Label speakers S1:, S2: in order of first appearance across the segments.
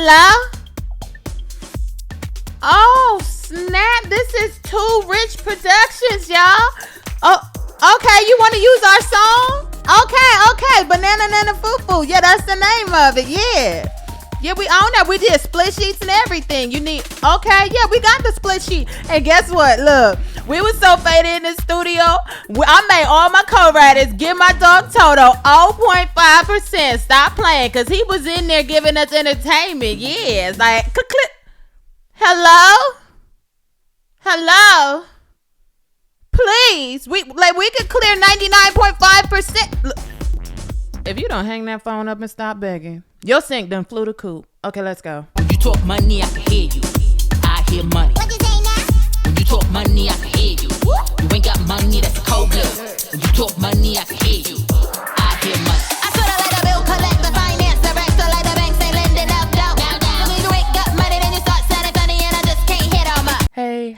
S1: Hello? Oh, snap. This is Too Rich Productions, y'all. Oh, okay. You want to use our song? Okay. Banana Nana Fufu. Yeah, that's the name of it. Yeah. Yeah, we own that. We did split sheets and everything. You need, okay, yeah, we got the split sheet. And guess what? Look, we was so faded in the studio. I made all my co-writers give my dog Toto 0.5%. Stop playing, because he was in there giving us entertainment. Yeah, it's like, click. Hello? Please, we could clear 99.5%. Look, if you don't hang that phone up and stop begging, your sink done flew the coop. Okay, let's go.
S2: When you talk money, I can hear you. I hear money.
S3: What you say now?
S2: When you talk money, I can hear you. You ain't got money, that's cold blood. When you talk money, I can hear you. I hear money.
S3: I sorta like a bill collector, finance director, like the banks ain't lending out dough. So when you ain't got money, then you start sounding funny, and I just can't hit on my.
S1: Hey.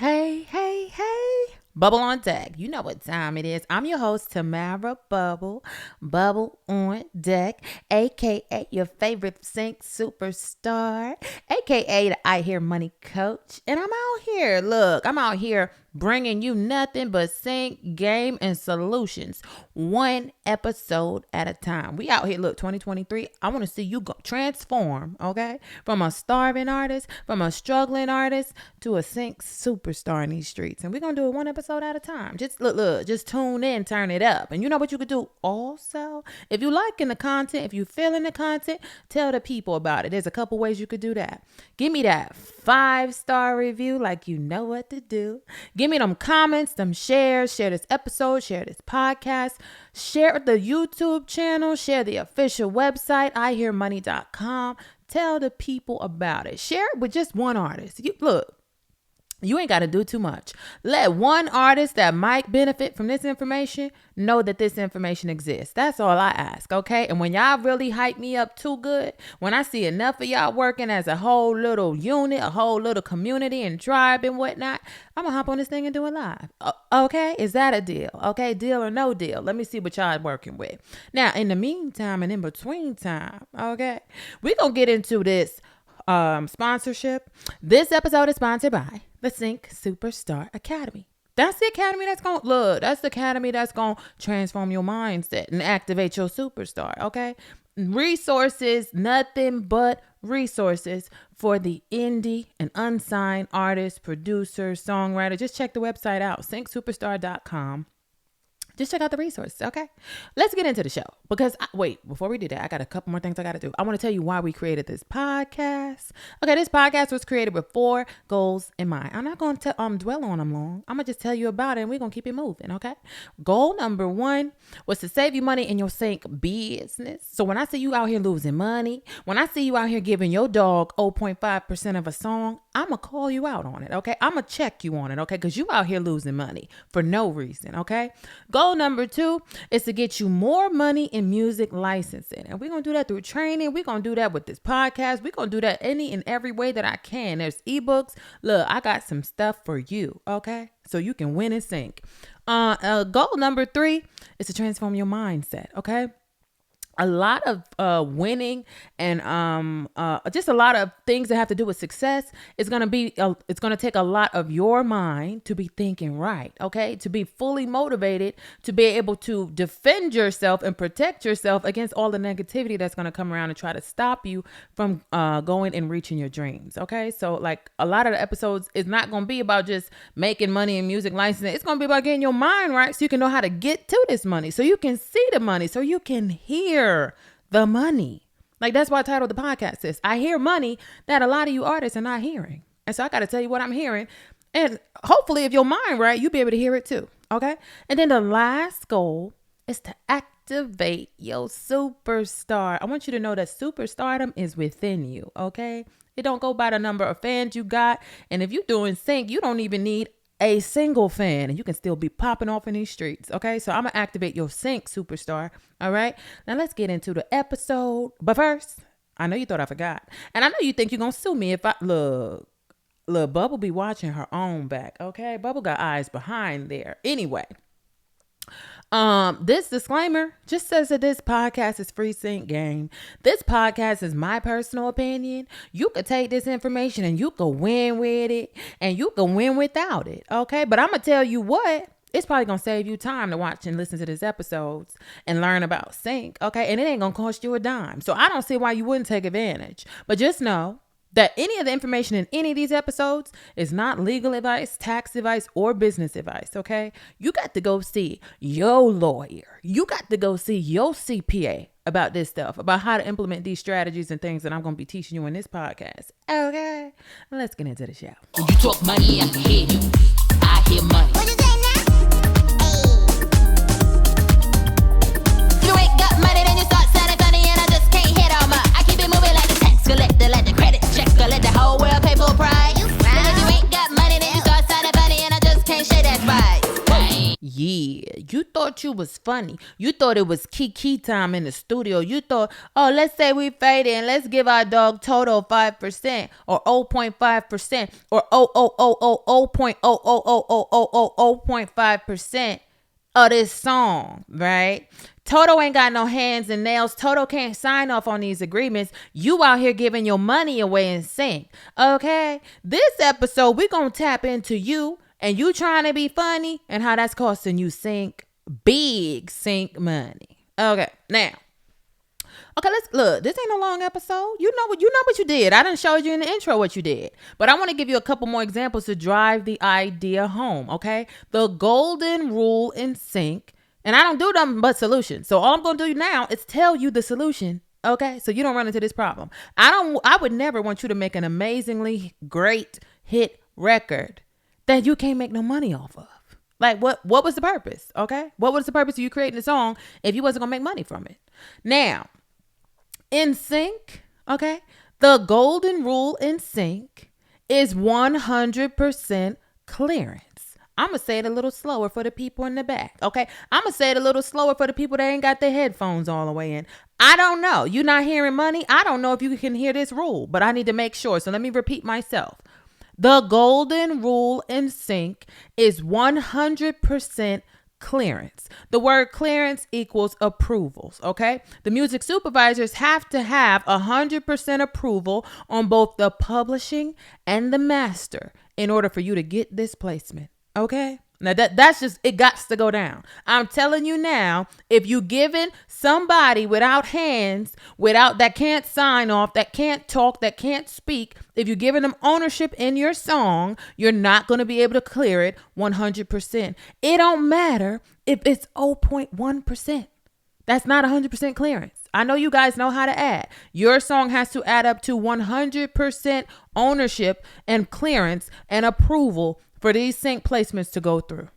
S1: Bubble on deck. You know what time it is. I'm your host, Tamara Bubble. Bubble on deck, aka your favorite sync superstar, aka the I Hear Money coach. And I'm out here. Look, I'm out here bringing you nothing but sync, game, and solutions, one episode at a time. We out here, look, 2023. I want to see you go transform, okay, from a starving artist, from a struggling artist to a sync superstar in these streets. And we're gonna do it one episode at a time. Just look, just tune in, turn it up. And you know what you could do also? If you liking the content, if you feeling the content, tell the people about it. There's a couple ways you could do that. Give me that 5-star review like you know what to do. Give me them comments, them shares, share this episode, share this podcast, share the YouTube channel, share the official website, ihearmoney.com. Tell the people about it. Share it with just one artist. You ain't got to do too much. Let one artist that might benefit from this information know that this information exists. That's all I ask, okay? And when y'all really hype me up too good, when I see enough of y'all working as a whole little unit, a whole little community and tribe and whatnot, I'm going to hop on this thing and do it live. Okay? Is that a deal? Okay? Deal or no deal? Let me see what y'all working with. Now, in the meantime and in between time, okay, we're going to get into this sponsorship. This episode is sponsored by the Sync Superstar Academy. That's the academy that's going to look. That's the academy that's going to transform your mindset and activate your superstar. Okay. Resources, nothing but resources for the indie and unsigned artists, producers, songwriters. Just check the website out, syncsuperstar.com. Just check out the resources, okay? Let's get into the show. Because, before we do that, I got a couple more things I got to do. I want to tell you why we created this podcast. Okay, this podcast was created with 4 goals in mind. I'm not going to dwell on them long. I'm going to just tell you about it, and we're going to keep it moving, okay? Goal number 1 was to save you money in your sync business. So when I see you out here losing money, when I see you out here giving your dog 0.5% of a song, I'm going to call you out on it, okay? I'm going to check you on it, okay? Because you out here losing money for no reason, okay? Goal number 2 is to get you more money in music licensing. And we're going to do that through training. We're going to do that with this podcast. We're going to do that any and every way that I can. There's ebooks. Look, I got some stuff for you, okay? So you can win and sync. Goal number 3 is to transform your mindset, okay? A lot of winning and just a lot of things that have to do with success is going to be, it's going to take a lot of your mind to be thinking right, okay? To be fully motivated, to be able to defend yourself and protect yourself against all the negativity that's going to come around and try to stop you from going and reaching your dreams, okay? So like a lot of the episodes is not going to be about just making money in music licensing. It's going to be about getting your mind right so you can know how to get to this money, so you can see the money, so you can hear the money. Like that's why I titled the podcast is I Hear Money, that a lot of you artists are not hearing. And so I got to tell you what I'm hearing. And hopefully if your mind right, you'll be able to hear it too. Okay. And then the last goal is to activate your superstar. I want you to know that superstardom is within you. Okay. It don't go by the number of fans you got. And if you're doing sync, you don't even need a single fan and you can still be popping off in these streets. Okay. So I'm going to activate your sync superstar. All right. Now let's get into the episode. But first, I know you thought I forgot. And I know you think you're going to sue me if I look, Bubble be watching her own back. Okay. Bubble got eyes behind there. Anyway, This disclaimer just says that this podcast is free sync game. This podcast is my personal opinion. You could take this information and you could win with it and you could win without it. Okay. But I'm going to tell you what, it's probably going to save you time to watch and listen to these episodes and learn about sync. Okay. And it ain't going to cost you a dime. So I don't see why you wouldn't take advantage. But just know that any of the information in any of these episodes is not legal advice, tax advice, or business advice, okay? You got to go see your lawyer. You got to go see your CPA about this stuff, about how to implement these strategies and things that I'm going to be teaching you in this podcast, okay? Let's get into the show.
S2: When you talk money, I can hear you. I hear money.
S3: What you say now? You ain't got money, then you start sounding funny, and I just can't hit on my. I keep it moving like a tax collector, like the credit checker, let the whole world pay full price. But if you ain't got money, then you start sounding funny, and I just can't say that's right.
S1: Yeah, you thought you was funny. You thought it was Kiki time in the studio. You thought, oh, let's say we fade in. Let's give our dog Toto 5% or 0.5% or 0.0000000.5% of this song, right? Toto ain't got no hands and nails. Toto can't sign off on these agreements. You out here giving your money away in sync, okay? This episode, we're going to tap into you and you trying to be funny and how that's costing you big sync money. Okay, now. Okay, let's look. This ain't a long episode. You know what you did. I done showed you in the intro what you did. But I want to give you a couple more examples to drive the idea home, okay? The golden rule in sync. And I don't do them but solutions. So all I'm going to do now is tell you the solution, okay? So you don't run into this problem. I would never want you to make an amazingly great hit record that you can't make no money off of. Like what was the purpose? Okay. What was the purpose of you creating a song if you wasn't gonna make money from it? Now, in sync, okay, the golden rule in sync is 100% clearance. I'm gonna say it a little slower for the people in the back. Okay. I'm gonna say it a little slower for the people that ain't got their headphones all the way in. I don't know. You not hearing money? I don't know if you can hear this rule, but I need to make sure. So let me repeat myself. The golden rule in sync is 100% clearance. The word clearance equals approvals, okay? The music supervisors have to have 100% approval on both the publishing and the master in order for you to get this placement, okay? Now that's just, it got to go down. I'm telling you now, if you giving somebody without hands, that can't sign off, that can't talk, that can't speak, if you're giving them ownership in your song, you're not going to be able to clear it 100%. It don't matter if it's 0.1%. That's not 100% clearance. I know you guys know how to add. Your song has to add up to 100% ownership and clearance and approval for these sync placements to go through.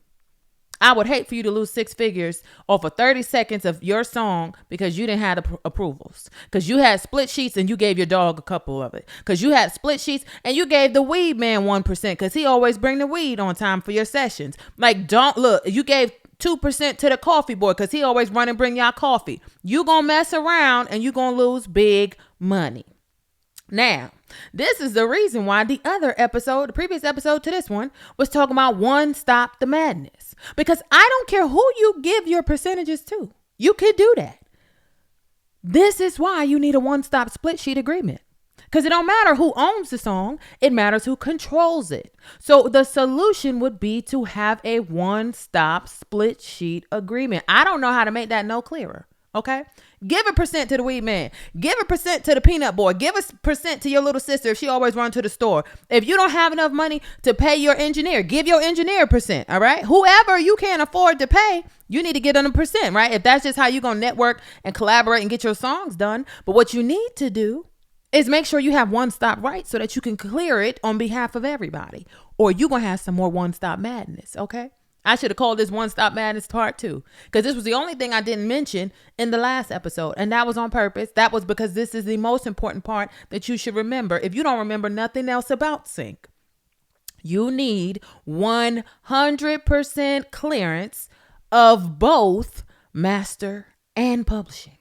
S1: I would hate for you to lose 6 figures off of 30 seconds of your song because you didn't have approvals. Because you had split sheets and you gave your dog a couple of it. Because you had split sheets and you gave the weed man 1% because he always bring the weed on time for your sessions. Like, don't look, you gave 2% to the coffee boy because he always run and bring y'all coffee. You gonna mess around and you gonna lose big money. Now, this is the reason why the previous episode to this one, was talking about one stop the madness. Because I don't care who you give your percentages to. You could do that. This is why you need a one-stop split sheet agreement. Because it don't matter who owns the song. It matters who controls it. So the solution would be to have a one-stop split sheet agreement. I don't know how to make that no clearer. Okay? Give a percent to the weed man. Give a percent to the peanut boy. Give a percent to your little sister if she always run to the store. If you don't have enough money to pay your engineer, give your engineer a percent. All right? Whoever you can't afford to pay, you need to get them a percent, right? If that's just how you're going to network and collaborate and get your songs done. But what you need to do is make sure you have one-stop rights so that you can clear it on behalf of everybody. Or you're going to have some more one-stop madness, okay? I should have called this one-stop madness part 2 because this was the only thing I didn't mention in the last episode. And that was on purpose. That was because this is the most important part that you should remember. If you don't remember nothing else about sync, you need 100% clearance of both master and publishing.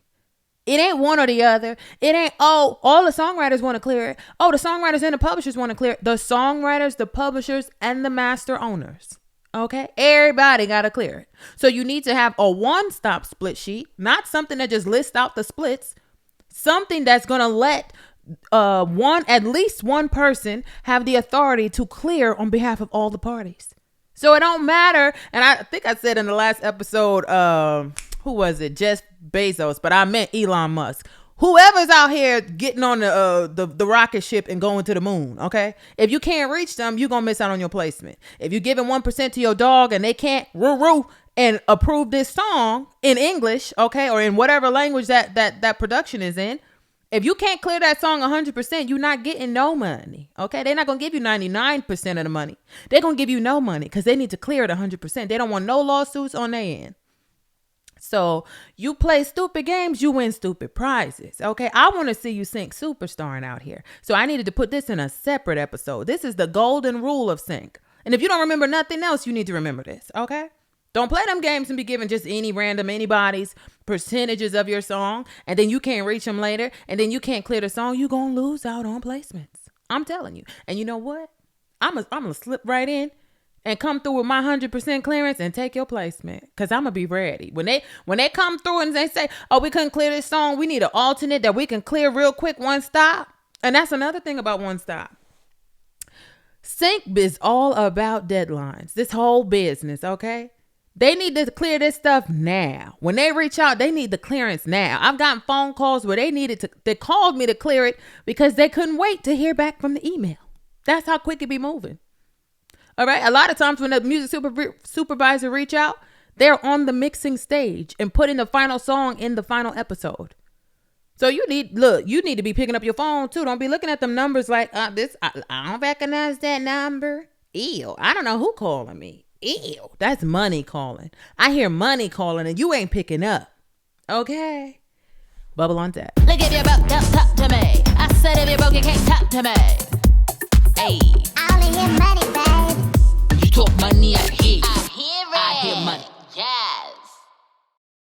S1: It ain't one or the other. It ain't, oh, all the songwriters want to clear it. Oh, the songwriters and the publishers want to clear it. The songwriters, the publishers, and the master owners. Okay, everybody got to clear it. So you need to have a one-stop split sheet, not something that just lists out the splits. Something that's going to let at least one person have the authority to clear on behalf of all the parties. So it don't matter. And I think I said in the last episode, who was it? Jeff Bezos, but I meant Elon Musk. Whoever's out here getting on the rocket ship and going to the moon, okay? If you can't reach them, you're going to miss out on your placement. If you're giving 1% to your dog and they can't and approve this song in English, okay, or in whatever language that production is in, if you can't clear that song 100%, you're not getting no money, okay? They're not going to give you 99% of the money. They're going to give you no money because they need to clear it 100%. They don't want no lawsuits on their end. So you play stupid games, you win stupid prizes, okay? I want to see you sync superstarring out here. So I needed to put this in a separate episode. This is the golden rule of sync. And if you don't remember nothing else, you need to remember this, okay? Don't play them games and be given just anybody's percentages of your song, and then you can't reach them later, and then you can't clear the song. You're going to lose out on placements. I'm telling you. And you know what? I'm going to slip right in and come through with my 100% clearance and take your placement, because I'm going to be ready. When they come through and they say, oh, we couldn't clear this song, we need an alternate that we can clear real quick, one stop. And that's another thing about one stop. Sync is all about deadlines. This whole business, okay? They need to clear this stuff now. When they reach out, they need the clearance now. I've gotten phone calls where they called me to clear it because they couldn't wait to hear back from the email. That's how quick it be moving. All right. A lot of times when the music supervisor reach out, they're on the mixing stage and putting the final song in the final episode. So you need to be picking up your phone too. Don't be looking at them numbers like I don't recognize that number. Ew. I don't know who calling me. Ew, that's money calling. I hear money calling and you ain't picking up. Okay. Bubble on deck.
S3: Look, if you're broke, don't talk to me. I said if you're broke, you can't talk to me.